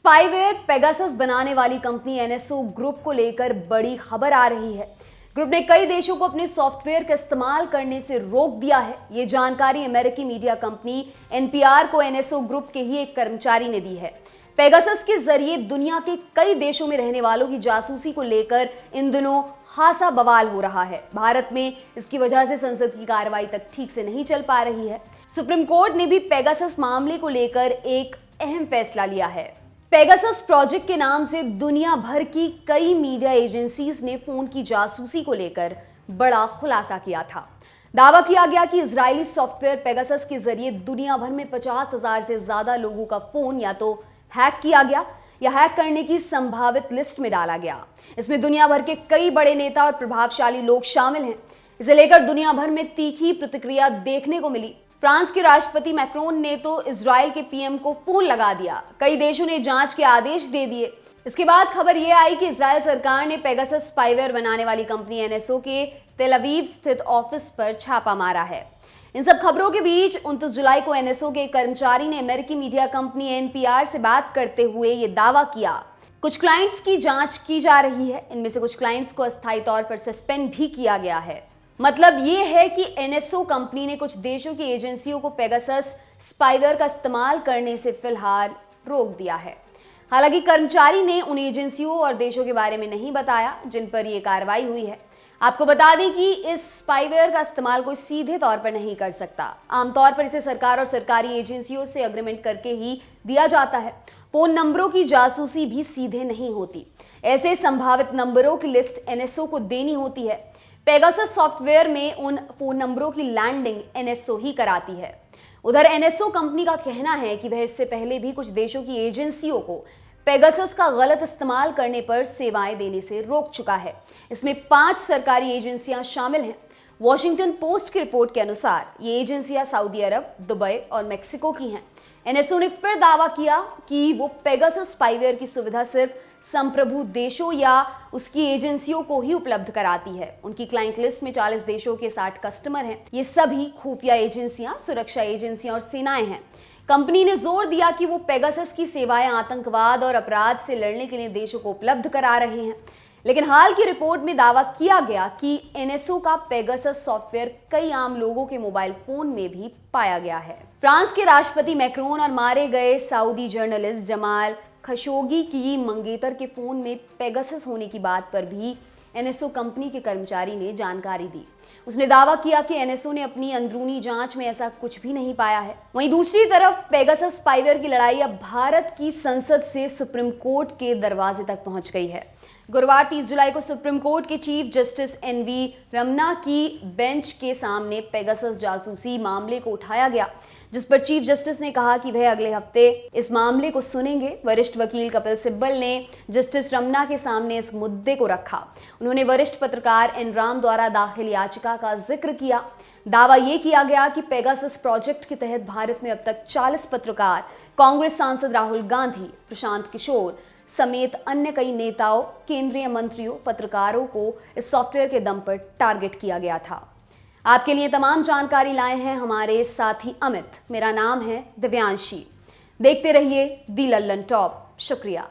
Spyware Pegasus बनाने वाली company NSO group को लेकर बड़ी खबर आ रही है। ग्रुप ने कई देशों को अपने सॉफ्टवेयर का इस्तेमाल करने से रोक दिया है। ये जानकारी अमेरिकी मीडिया कंपनी एनपीआर को एनएसओ ग्रुप के ही एक कर्मचारी ने दी है। पेगासस के जरिए दुनिया के कई देशों में रहने वालों की जासूसी को लेकर इन दिनों खासा बवाल हो रहा है। भारत में इसकी वजह से संसद की कार्रवाई तक ठीक से नहीं चल पा रही है। सुप्रीम कोर्ट ने भी पेगासस मामले को लेकर एक अहम फैसला लिया है। पेगासस प्रोजेक्ट के नाम से दुनिया भर की कई मीडिया एजेंसीज ने फोन की जासूसी को लेकर बड़ा खुलासा किया था। दावा किया गया कि इजरायली सॉफ्टवेयर पेगासस के जरिए दुनिया भर में 50,000 से ज्यादा लोगों का फोन या तो हैक किया गया या हैक करने की संभावित लिस्ट में डाला गया। इसमें दुनिया भर के कई बड़े नेता और प्रभावशाली लोग शामिल हैं। इसे लेकर दुनिया भर में तीखी प्रतिक्रिया देखने को मिली। फ्रांस के राष्ट्रपति मैक्रोन ने तो इजराइल के पीएम को फोन लगा दिया। कई देशों ने जांच के आदेश दे दिए। इसके बाद खबर यह आई कि इजराइल सरकार ने पेगासस स्पाईवेयर बनाने वाली कंपनी एनएसओ के तेल अवीव स्थित ऑफिस पर छापा मारा है। इन सब खबरों के बीच 29 जुलाई को एनएसओ के एक कर्मचारी ने अमेरिकी मीडिया कंपनी एनपीआर से बात करते हुए ये दावा किया। कुछ क्लाइंट्स की जांच की जा रही है। इनमें से कुछ क्लाइंट्स को अस्थायी तौर पर सस्पेंड भी किया गया है। मतलब ये है कि एनएसओ कंपनी ने कुछ देशों की एजेंसियों को पेगासस स्पाईवेयर का इस्तेमाल करने से फिलहाल रोक दिया है। हालांकि कर्मचारी ने उन एजेंसियों और देशों के बारे में नहीं बताया जिन पर यह कार्रवाई हुई है। आपको बता दें कि इस स्पाईवेयर का इस्तेमाल कोई सीधे तौर पर नहीं कर सकता। आमतौर पर इसे सरकार और सरकारी एजेंसियों से अग्रीमेंट करके ही दिया जाता है। फोन नंबरों की जासूसी भी सीधे नहीं होती। ऐसे संभावित नंबरों की लिस्ट एनएसओ को देनी होती है। पेगासस सॉफ्टवेयर में उन फोन नंबरों की लैंडिंग एनएसओ ही कराती है। उधर एनएसओ कंपनी का कहना है कि वह इससे पहले भी कुछ देशों की एजेंसियों को पेगासस का गलत इस्तेमाल करने पर सेवाएं देने से रोक चुका है। इसमें 5 सरकारी एजेंसियां शामिल हैं। वॉशिंगटन पोस्ट की रिपोर्ट के अनुसार ये एजेंसियां सऊदी अरब, दुबई और मेक्सिको की हैं। एनएसओ ने फिर दावा किया कि वो पेगासस स्पाईवेयर की सुविधा सिर्फ संप्रभु देशों या उसकी एजेंसियों को ही उपलब्ध कराती है। उनकी क्लाइंट लिस्ट में 40 देशों के 60 कस्टमर हैं। ये सभी खुफिया एजेंसियां, सुरक्षा एजेंसियां और सेनाएं हैं। कंपनी ने जोर दिया कि वो पेगासस की सेवाएं आतंकवाद और अपराध से लड़ने के लिए देशों को उपलब्ध करा रहे हैं। लेकिन हाल की रिपोर्ट में दावा किया गया कि एनएसओ का पेगासस सॉफ्टवेयर कई आम लोगों के मोबाइल फोन में भी पाया गया है। फ्रांस के राष्ट्रपति मैक्रोन और मारे गए सऊदी जर्नलिस्ट जमाल खशोगी की मंगेतर के फोन में पेगासस होने की बात पर भी एनएसओ कंपनी के कर्मचारी ने जानकारी दी। उसने दावा किया कि एनएसओ ने अपनी अंदरूनी जांच में ऐसा कुछ भी नहीं पाया है। वहीं दूसरी तरफ पेगासस स्पाईवेयर की लड़ाई अब भारत की संसद से सुप्रीम कोर्ट के दरवाजे तक पहुंच गई है। गुरुवार 30 जुलाई को सुप्रीम कोर्ट के चीफ जस्टिस एनवी रमन्ना की बेंच के सामने पेगासस जासूसी मामले को उठाया गया, जिस पर चीफ जस्टिस ने कहा कि वह अगले हफ्ते इस मामले को सुनेंगे। वरिष्ठ वकील कपिल सिब्बल ने जस्टिस रमन्ना के सामने इस मुद्दे को रखा। उन्होंने वरिष्ठ पत्रकार एन राम द्वारा दाखिल याचिका का जिक्र किया। दावा यह किया गया कि पेगासस प्रोजेक्ट के तहत भारत में अब तक 40 पत्रकार, कांग्रेस सांसद राहुल गांधी, प्रशांत किशोर समेत अन्य कई नेताओं, केंद्रीय मंत्रियों, पत्रकारों को इस सॉफ्टवेयर के दम पर टारगेट किया गया था। आपके लिए तमाम जानकारी लाए हैं हमारे साथी अमित। मेरा नाम है दिव्यांशी। देखते रहिए दी लल्लन टॉप। शुक्रिया।